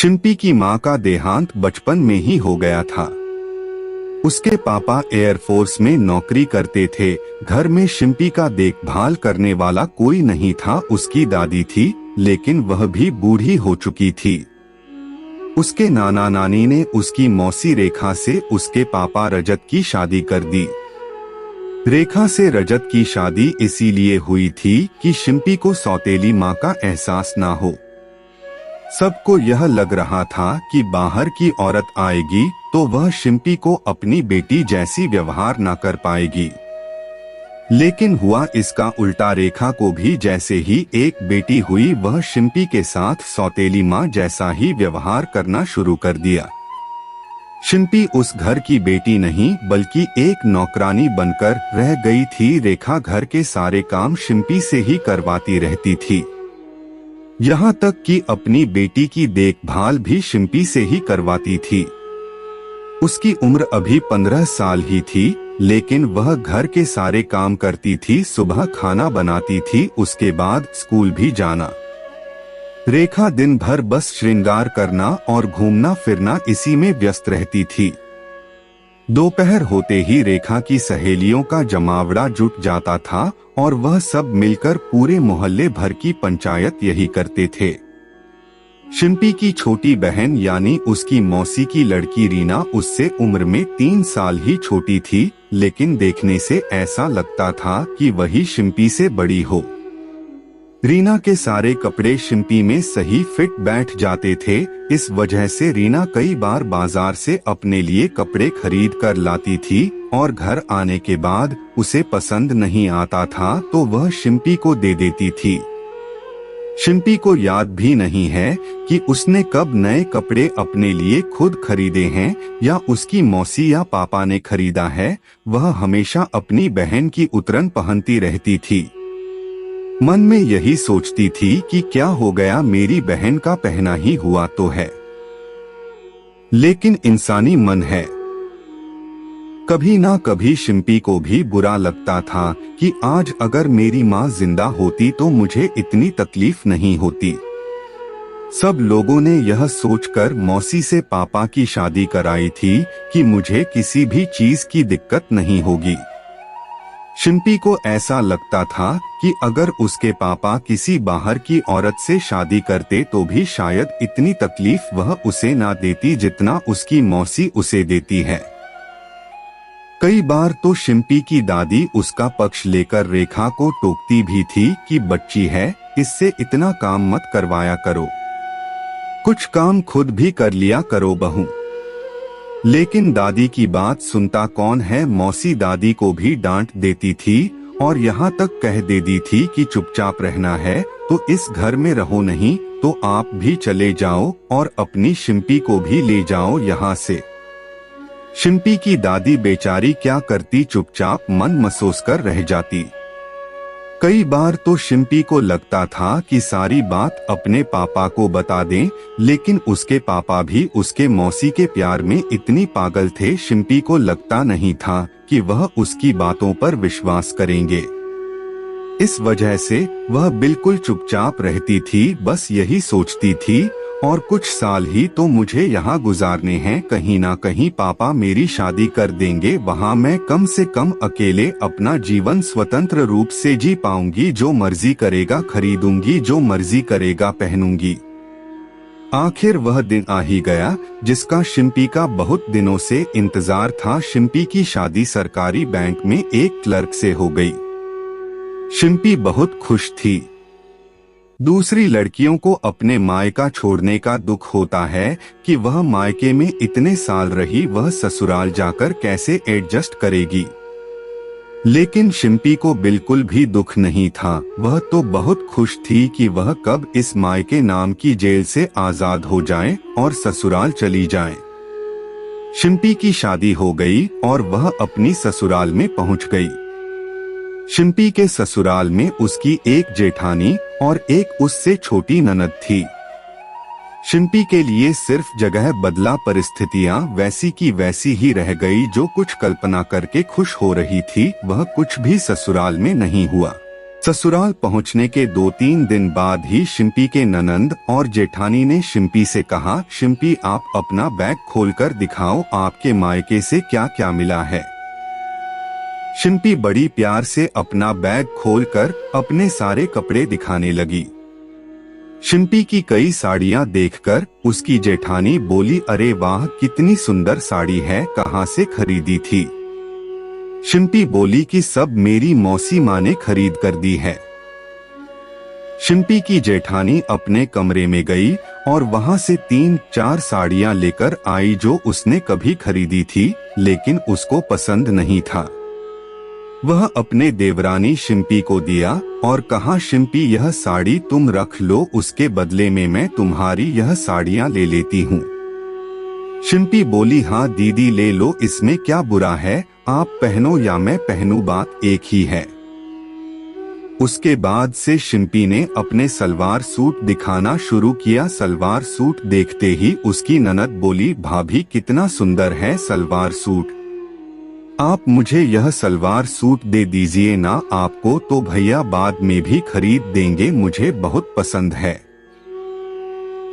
शिंपी की मां का देहांत बचपन में ही हो गया था। उसके पापा एयरफोर्स में नौकरी करते थे। घर में शिंपी का देखभाल करने वाला कोई नहीं था। उसकी दादी थी, लेकिन वह भी बूढ़ी हो चुकी थी। उसके नाना नानी ने उसकी मौसी रेखा से उसके पापा रजत की शादी कर दी। रेखा से रजत की शादी इसीलिए हुई थी कि शिंपी को सौतेली मां का एहसास ना हो। सबको यह लग रहा था कि बाहर की औरत आएगी तो वह शिंपी को अपनी बेटी जैसी व्यवहार न कर पाएगी। लेकिन हुआ इसका उल्टा। रेखा को भी जैसे ही एक बेटी हुई, वह शिंपी के साथ सौतेली मां जैसा ही व्यवहार करना शुरू कर दिया। शिंपी उस घर की बेटी नहीं बल्कि एक नौकरानी बनकर रह गई थी। रेखा घर के सारे काम शिंपी से ही करवाती रहती थी। यहाँ तक कि अपनी बेटी की देखभाल भी शिंपी से ही करवाती थी। उसकी उम्र अभी 15 साल ही थी, लेकिन वह घर के सारे काम करती थी। सुबह खाना बनाती थी, उसके बाद स्कूल भी जाना। रेखा दिन भर बस श्रृंगार करना और घूमना फिरना इसी में व्यस्त रहती थी। दोपहर होते ही रेखा की सहेलियों का जमावड़ा जुट जाता था और वह सब मिलकर पूरे मोहल्ले भर की पंचायत यही करते थे। शिंपी की छोटी बहन यानी उसकी मौसी की लड़की रीना उससे उम्र में 3 साल ही छोटी थी, लेकिन देखने से ऐसा लगता था कि वही शिंपी से बड़ी हो। रीना के सारे कपड़े शिंपी में सही फिट बैठ जाते थे। इस वजह से रीना कई बार बाजार से अपने लिए कपड़े खरीद कर लाती थी और घर आने के बाद उसे पसंद नहीं आता था तो वह शिंपी को दे देती थी। शिंपी को याद भी नहीं है कि उसने कब नए कपड़े अपने लिए खुद खरीदे हैं या उसकी मौसी या पापा ने खरीदा है। वह हमेशा अपनी बहन की उतरन पहनती रहती थी। मन में यही सोचती थी कि क्या हो गया, मेरी बहन का पहना ही हुआ तो है। लेकिन इंसानी मन है, कभी ना कभी शिंपी को भी बुरा लगता था कि आज अगर मेरी माँ जिंदा होती तो मुझे इतनी तकलीफ नहीं होती। सब लोगों ने यह सोचकर मौसी से पापा की शादी कराई थी कि मुझे किसी भी चीज की दिक्कत नहीं होगी। शिंपी को ऐसा लगता था कि अगर उसके पापा किसी बाहर की औरत से शादी करते तो भी शायद इतनी तकलीफ वह उसे ना देती जितना उसकी मौसी उसे देती है। कई बार तो शिंपी की दादी उसका पक्ष लेकर रेखा को टोकती भी थी कि बच्ची है, इससे इतना काम मत करवाया करो, कुछ काम खुद भी कर लिया करो बहू। लेकिन दादी की बात सुनता कौन है। मौसी दादी को भी डांट देती थी और यहाँ तक कह देती थी कि चुपचाप रहना है तो इस घर में रहो, नहीं तो आप भी चले जाओ और अपनी शिंपी को भी ले जाओ यहाँ से। शिंपी की दादी बेचारी क्या करती, चुपचाप मन मसोस कर रह जाती। कई बार तो शिंपी को लगता था कि सारी बात अपने पापा को बता दें, लेकिन उसके पापा भी उसके मौसी के प्यार में इतनी पागल थे, शिंपी को लगता नहीं था कि वह उसकी बातों पर विश्वास करेंगे। इस वजह से वह बिल्कुल चुपचाप रहती थी, बस यही सोचती थी और कुछ साल ही तो मुझे यहाँ गुजारने हैं, कहीं ना कहीं पापा मेरी शादी कर देंगे, वहाँ मैं कम से कम अकेले अपना जीवन स्वतंत्र रूप से जी पाऊंगी, जो मर्जी करेगा खरीदूंगी, जो मर्जी करेगा पहनूंगी। आखिर वह दिन आ ही गया जिसका शिंपी का बहुत दिनों से इंतजार था। शिंपी की शादी सरकारी बैंक में एक क्लर्क से हो गई। शिंपी बहुत खुश थी। दूसरी लड़कियों को अपने मायका छोड़ने का दुख होता है कि वह मायके में इतने साल रही, वह ससुराल जाकर कैसे एडजस्ट करेगी। लेकिन शिंपी को बिल्कुल भी दुख नहीं था। वह तो बहुत खुश थी कि वह कब इस मायके नाम की जेल से आजाद हो जाए और ससुराल चली जाए। शिंपी की शादी हो गई और वह अपनी ससुराल में पहुंच गई। शिंपी के ससुराल में उसकी एक जेठानी और एक उससे छोटी ननद थी। शिंपी के लिए सिर्फ जगह बदला, परिस्थितियां वैसी की वैसी ही रह गई। जो कुछ कल्पना करके खुश हो रही थी वह कुछ भी ससुराल में नहीं हुआ। ससुराल पहुंचने के 2-3 दिन बाद ही शिम्पी के ननंद और जेठानी ने शिम्पी से कहा, शिम्पी आप अपना बैग खोलकर दिखाओ, आपके मायके से क्या क्या मिला है। शिम्पी बड़ी प्यार से अपना बैग खोलकर अपने सारे कपड़े दिखाने लगी। शिम्पी की कई साड़ियां देखकर उसकी जेठानी बोली, अरे वाह कितनी सुंदर साड़ी है, कहाँ से खरीदी थी। शिम्पी बोली कि सब मेरी मौसी माँ ने खरीद कर दी है। शिम्पी की जेठानी अपने कमरे में गई और वहां से 3-4 साड़ियां लेकर आई जो उसने कभी खरीदी थी, लेकिन उसको पसंद नहीं था। वह अपने देवरानी शिम्पी को दिया और कहा, शिम्पी यह साड़ी तुम रख लो, उसके बदले में मैं तुम्हारी यह साड़ियां ले लेती हूँ। शिम्पी बोली, हाँ दीदी ले लो, इसमें क्या बुरा है, आप पहनो या मैं पहनूं, बात एक ही है। उसके बाद से शिम्पी ने अपने सलवार सूट दिखाना शुरू किया। सलवार सूट देखते ही उसकी ननद बोली, भाभी कितना सुंदर है सलवार सूट, आप मुझे यह सलवार सूट दे दीजिए ना, आपको तो भैया बाद में भी खरीद देंगे, मुझे बहुत पसंद है।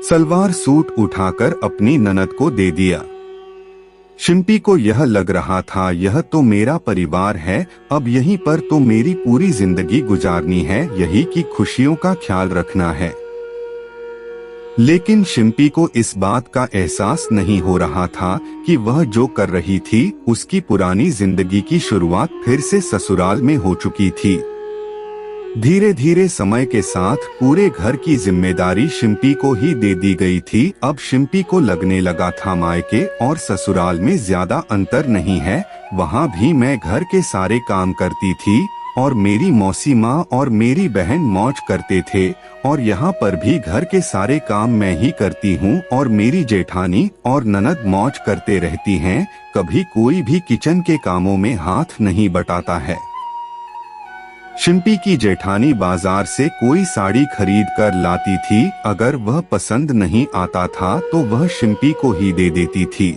सलवार सूट उठाकर अपनी ननद को दे दिया। शिम्पी को यह लग रहा था यह तो मेरा परिवार है, अब यहीं पर तो मेरी पूरी जिंदगी गुजारनी है, यही की खुशियों का ख्याल रखना है। लेकिन शिम्पी को इस बात का एहसास नहीं हो रहा था कि वह जो कर रही थी उसकी पुरानी जिंदगी की शुरुआत फिर से ससुराल में हो चुकी थी। धीरे धीरे समय के साथ पूरे घर की जिम्मेदारी शिम्पी को ही दे दी गई थी। अब शिम्पी को लगने लगा था मायके और ससुराल में ज्यादा अंतर नहीं है, वहाँ भी मैं घर के सारे काम करती थी और मेरी मौसी माँ और मेरी बहन मौज करते थे, और यहाँ पर भी घर के सारे काम मैं ही करती हूँ और मेरी जेठानी और ननद मौज करते रहती हैं, कभी कोई भी किचन के कामों में हाथ नहीं बटाता है। शिम्पी की जेठानी बाजार से कोई साड़ी खरीद कर लाती थी, अगर वह पसंद नहीं आता था तो वह शिम्पी को ही दे देती थी।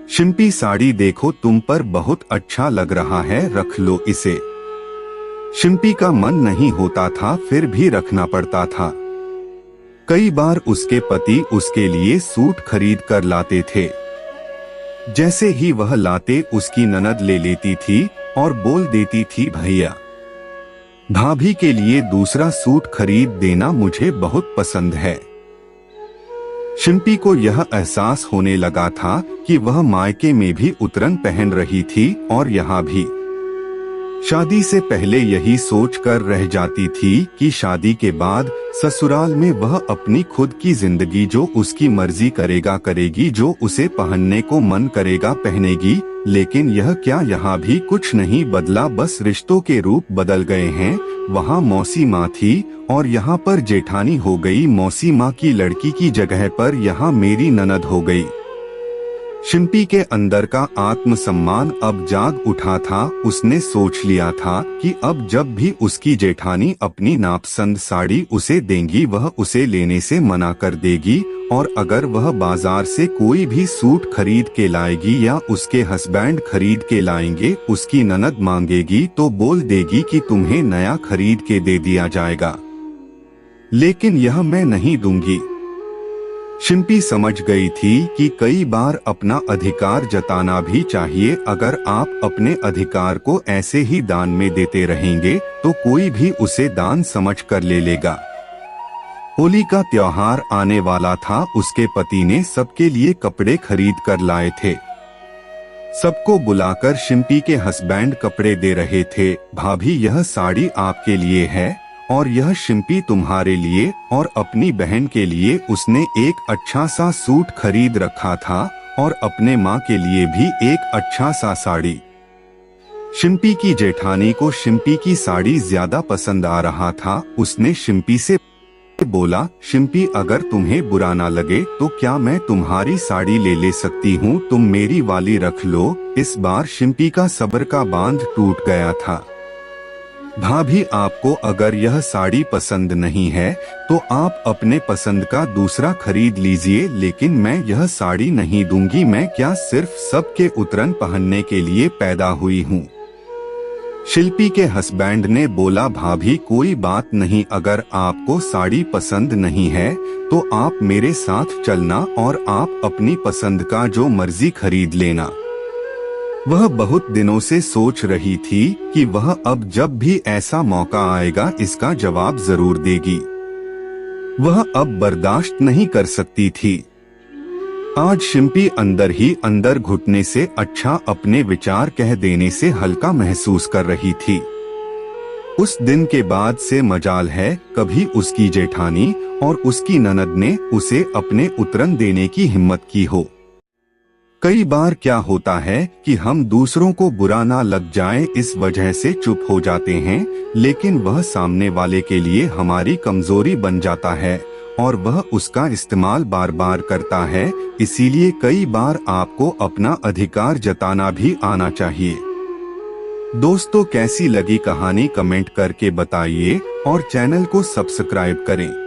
शिम्पी साड़ी देखो तुम पर बहुत अच्छा लग रहा है, रख लो इसे। शिम्पी का मन नहीं होता था, फिर भी रखना पड़ता था। कई बार उसके पति उसके लिए सूट खरीद कर लाते थे। जैसे ही वह लाते उसकी ननद ले लेती थी और बोल देती थी, भैया भाभी के लिए दूसरा सूट खरीद देना, मुझे बहुत पसंद है। शिम्पी को यह एहसास होने लगा था कि वह मायके में भी उतरन पहन रही थी और यहाँ भी। शादी से पहले यही सोच कर रह जाती थी कि शादी के बाद ससुराल में वह अपनी खुद की जिंदगी जो उसकी मर्जी करेगा करेगी, जो उसे पहनने को मन करेगा पहनेगी। लेकिन यह क्या, यहाँ भी कुछ नहीं बदला, बस रिश्तों के रूप बदल गए हैं। वहाँ मौसी माँ थी और यहाँ पर जेठानी हो गई, मौसी माँ की लड़की की जगह पर यहाँ मेरी ननद हो गई। शिम्पी के अंदर का आत्मसम्मान अब जाग उठा था। उसने सोच लिया था कि अब जब भी उसकी जेठानी अपनी नापसंद साड़ी उसे देंगी वह उसे लेने से मना कर देगी, और अगर वह बाजार से कोई भी सूट खरीद के लाएगी या उसके हस्बैंड खरीद के लाएंगे, उसकी ननद मांगेगी तो बोल देगी कि तुम्हें नया खरीद के दे दिया जाएगा, लेकिन यह मैं नहीं दूंगी। शिम्पी समझ गई थी कि कई बार अपना अधिकार जताना भी चाहिए। अगर आप अपने अधिकार को ऐसे ही दान में देते रहेंगे तो कोई भी उसे दान समझ कर ले लेगा। होली का त्योहार आने वाला था। उसके पति ने सबके लिए कपड़े खरीद कर लाए थे। सबको बुलाकर शिम्पी के हस्बैंड कपड़े दे रहे थे। भाभी यह साड़ी आपके लिए है और यह शिम्पी तुम्हारे लिए, और अपनी बहन के लिए उसने एक अच्छा सा सूट खरीद रखा था और अपने माँ के लिए भी एक अच्छा सा साड़ी। शिम्पी की जेठानी को शिम्पी की साड़ी ज्यादा पसंद आ रहा था। उसने शिम्पी से बोला, शिम्पी अगर तुम्हें बुरा ना लगे तो क्या मैं तुम्हारी साड़ी ले सकती हूँ, तुम मेरी वाली रख लो। इस बार शिम्पी का सब्र का बांध टूट गया था। भाभी आपको अगर यह साड़ी पसंद नहीं है तो आप अपने पसंद का दूसरा खरीद लीजिए, लेकिन मैं यह साड़ी नहीं दूंगी। मैं क्या सिर्फ सबके उतरन पहनने के लिए पैदा हुई हूँ। शिल्पी के हस्बैंड ने बोला, भाभी कोई बात नहीं, अगर आपको साड़ी पसंद नहीं है तो आप मेरे साथ चलना और आप अपनी पसंद का जो मर्जी खरीद लेना। वह बहुत दिनों से सोच रही थी कि वह अब जब भी ऐसा मौका आएगा इसका जवाब जरूर देगी। वह अब बर्दाश्त नहीं कर सकती थी। आज शिम्पी अंदर ही अंदर घुटने से अच्छा अपने विचार कह देने से हल्का महसूस कर रही थी। उस दिन के बाद से मजाल है कभी उसकी जेठानी और उसकी ननद ने उसे अपने उतरन देने की हिम्मत की हो। कई बार क्या होता है कि हम दूसरों को बुरा ना लग जाए इस वजह से चुप हो जाते हैं, लेकिन वह सामने वाले के लिए हमारी कमजोरी बन जाता है और वह उसका इस्तेमाल बार बार करता है। इसीलिए कई बार आपको अपना अधिकार जताना भी आना चाहिए। दोस्तों, कैसी लगी कहानी कमेंट करके बताइए और चैनल को सब्सक्राइब करें।